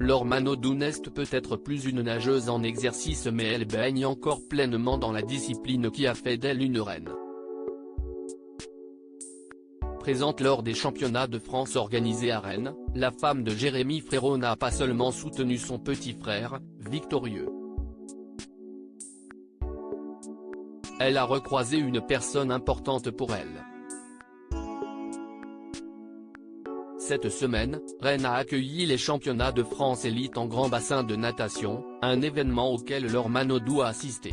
Laure Manodou n'est peut-être plus une nageuse en exercice mais elle baigne encore pleinement dans la discipline qui a fait d'elle une reine. Présente lors des championnats de France organisés à Rennes, la femme de Jérémy Frérot n'a pas seulement soutenu son petit frère, victorieux. Elle a recroisé une personne importante pour elle. Cette semaine, Rennes a accueilli les championnats de France élite en grand bassin de natation, un événement auquel Laure Manodou a assisté.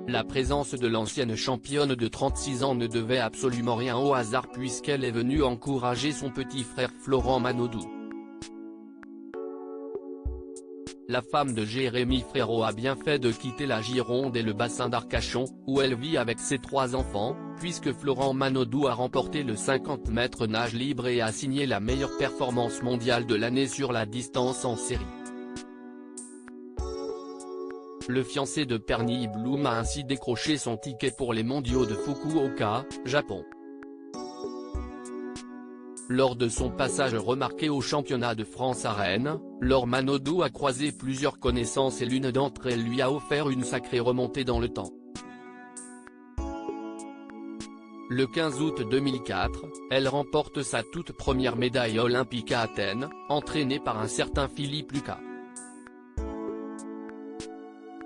La présence de l'ancienne championne de 36 ans ne devait absolument rien au hasard puisqu'elle est venue encourager son petit frère Florent Manodou. La femme de Jérémy Frérot a bien fait de quitter la Gironde et le bassin d'Arcachon, où elle vit avec ses 3 enfants, puisque Florent Manodou a remporté le 50 mètres nage libre et a signé la meilleure performance mondiale de l'année sur la distance en série. Le fiancé de Perny Bloom a ainsi décroché son ticket pour les mondiaux de Fukuoka, Japon. Lors de son passage remarqué au championnat de France à Rennes, Laure Manodou a croisé plusieurs connaissances et l'une d'entre elles lui a offert une sacrée remontée dans le temps. Le 15 août 2004, elle remporte sa toute première médaille olympique à Athènes, entraînée par un certain Philippe Lucas.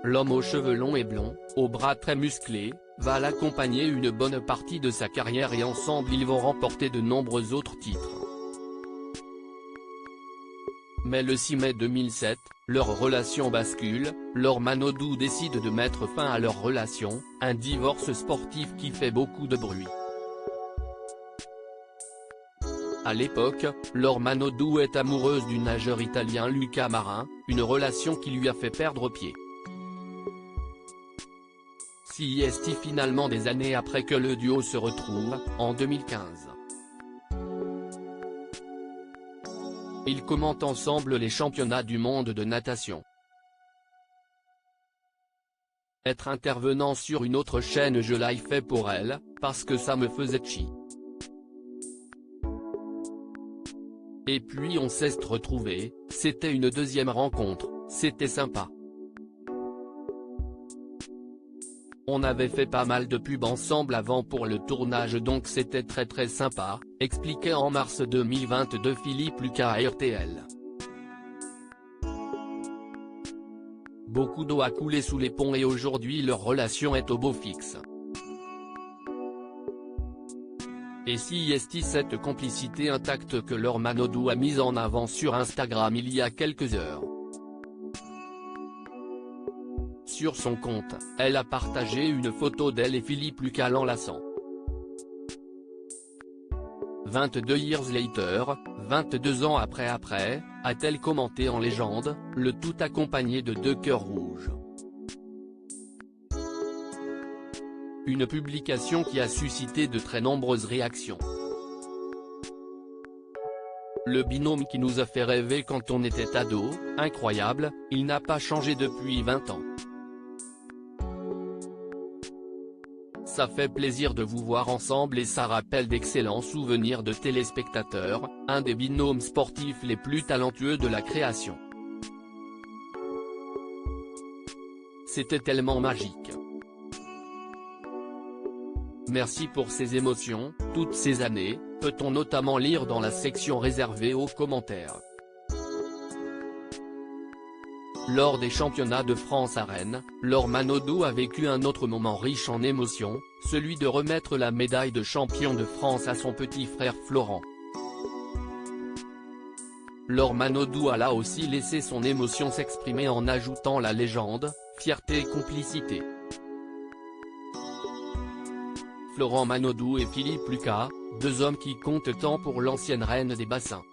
L'homme aux cheveux longs et blonds, aux bras très musclés, va l'accompagner une bonne partie de sa carrière et ensemble ils vont remporter de nombreux autres titres. Mais le 6 mai 2007, leur relation bascule, Laure Manodou décide de mettre fin à leur relation, un divorce sportif qui fait beaucoup de bruit. À l'époque, Laure Manodou est amoureuse du nageur italien Luca Marin, une relation qui lui a fait perdre pied. Si est finalement des années après que le duo se retrouve, en 2015. Ils commentent ensemble les championnats du monde de natation. Être intervenant sur une autre chaîne je l'ai fait pour elle, parce que ça me faisait chier. Et puis on s'est retrouvés, c'était une deuxième rencontre, c'était sympa. On avait fait pas mal de pubs ensemble avant pour le tournage donc c'était très sympa, expliquait en mars 2022 Philippe Lucas à RTL. Beaucoup d'eau a coulé sous les ponts et aujourd'hui leur relation est au beau fixe. Et si est cette complicité intacte que Laure Manodou a mise en avant sur Instagram il y a quelques heures. Sur son compte, elle a partagé une photo d'elle et Philippe Lucas l'enlaçant. 22 years later, 22 ans après, a-t-elle commenté en légende, le tout accompagné de 2 cœurs rouges. Une publication qui a suscité de très nombreuses réactions. Le binôme qui nous a fait rêver quand on était ado, incroyable, il n'a pas changé depuis 20 ans. Ça fait plaisir de vous voir ensemble et ça rappelle d'excellents souvenirs de téléspectateurs, un des binômes sportifs les plus talentueux de la création. C'était tellement magique. Merci pour ces émotions, toutes ces années, peut-on notamment lire dans la section réservée aux commentaires. Lors des championnats de France à Rennes, Laure Manodou a vécu un autre moment riche en émotions, celui de remettre la médaille de champion de France à son petit frère Florent. Laure Manodou a là aussi laissé son émotion s'exprimer en ajoutant la légende, fierté et complicité. Florent Manodou et Philippe Lucas, 2 hommes qui comptent tant pour l'ancienne reine des bassins.